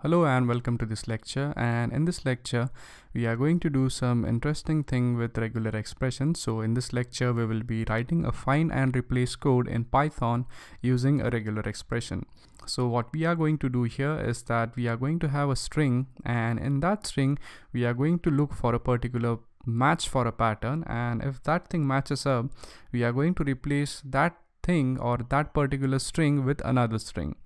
Hello and welcome to this lecture, and in this lecture we are going to do some interesting thing with regular expressions. So in this lecture we will be writing a find and replace code in Python using a regular expression. So what we are going to do here is that we are going to have a string, and in that string we are going to look for a particular match for a pattern, and if that thing matches up we are going to replace that thing or that particular string with another string.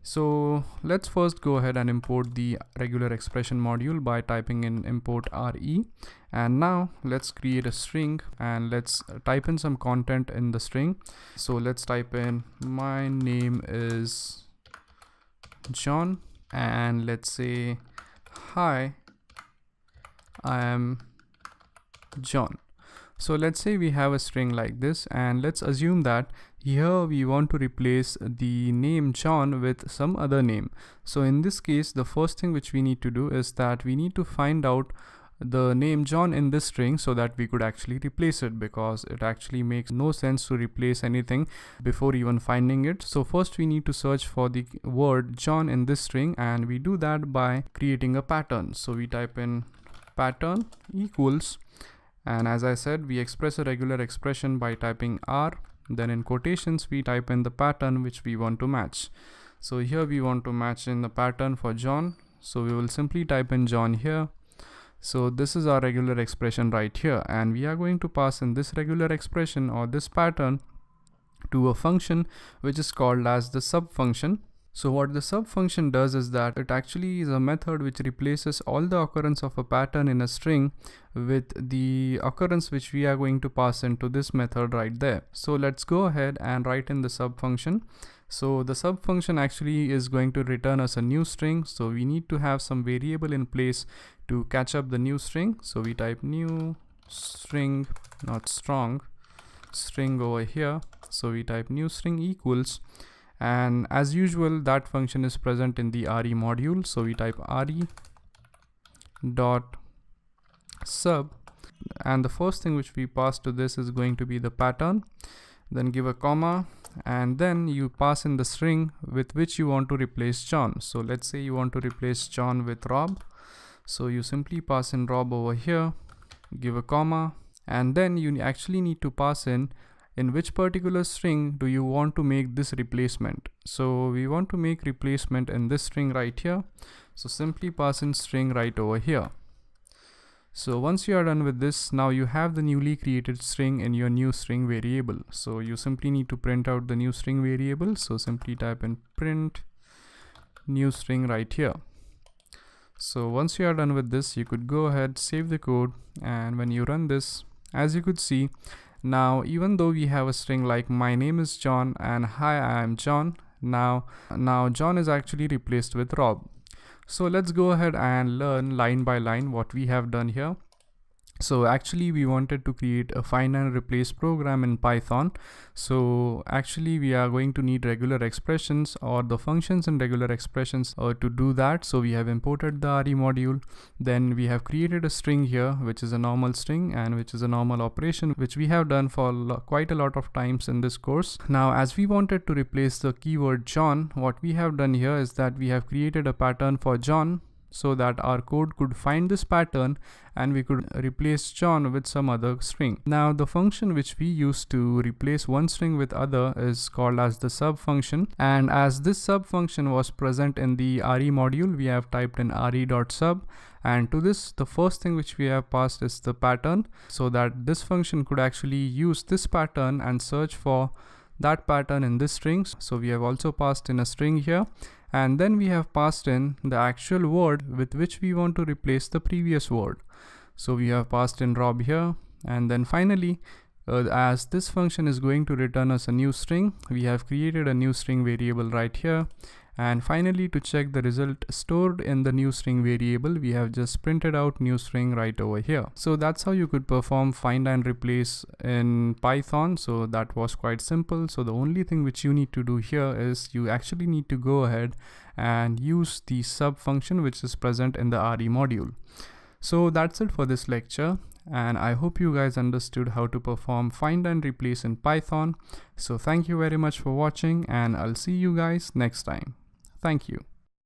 So let's first go ahead and import the regular expression module by typing in import re, and now let's create a string and let's type in some content in the string. So let's type in my name is John, and let's say hi, I am John. So let's say we have a string like this, and let's assume that here we want to replace the name John with some other name. So in this case, the first thing which we need to do is that we need to find out the name John in this string so that we could actually replace it, because it actually makes no sense to replace anything before even finding it. So first we need to search for the word John in this string, and we do that by creating a pattern. So we type in pattern equals, and as I said, we express a regular expression by typing R, then in quotations we type in the pattern which we want to match. So here we want to match in the pattern for John, so we will simply type in John here. So this is our regular expression right here, and we are going to pass in this regular expression or this pattern to a function which is called as the sub function. So what the sub function does is that it actually is a method which replaces all the occurrence of a pattern in a string with the occurrence which we are going to pass into this method right there. So let's go ahead and write in the sub function. So the sub function actually is going to return us a new string, so we need to have some variable in place to catch up the new string. So we type new string, not strong, string over here. So we type new string equals, and as usual that function is present in the re module, so we type re dot sub, and the first thing which we pass to this is going to be the pattern, then give a comma, and then you pass in the string with which you want to replace John. So let's say you want to replace John with Rob, so you simply pass in Rob over here, give a comma, and then you actually need to pass in which particular string do you want to make this replacement. So we want to make replacement in this string right here, so simply pass in string right over here. So once you are done with this, now you have the newly created string in your new string variable. So you simply need to print out the new string variable, so simply type in print new string right here. So once you are done with this, you could go ahead, save the code, and when you run this, as you could see, now even though we have a string like my name is John and hi I am John, now John is actually replaced with Rob. So let's go ahead and learn line by line what we have done here. So actually we wanted to create a find and replace program in Python. So actually we are going to need regular expressions or the functions in regular expressions to do that. So we have imported the re module, then we have created a string here which is a normal string and which is a normal operation which we have done for quite a lot of times in this course. Now as we wanted to replace the keyword John, what we have done here is that we have created a pattern for John so that our code could find this pattern and we could replace John with some other string. Now the function which we use to replace one string with other is called as the sub function, and as this sub function was present in the re module, we have typed in re.sub, and to this the first thing which we have passed is the pattern, so that this function could actually use this pattern and search for that pattern in this string. So we have also passed in a string here, and then we have passed in the actual word with which we want to replace the previous word. So we have passed in Rob here, and then finally as this function is going to return us a new string, we have created a new string variable right here, and finally to check the result stored in the new string variable, we have just printed out new string right over here. So that's how you could perform find and replace in Python. So that was quite simple. So the only thing which you need to do here is you actually need to go ahead and use the sub function which is present in the re module. So that's it for this lecture, and I hope you guys understood how to perform find and replace in Python. So thank you very much for watching, and I'll see you guys next time. Thank you.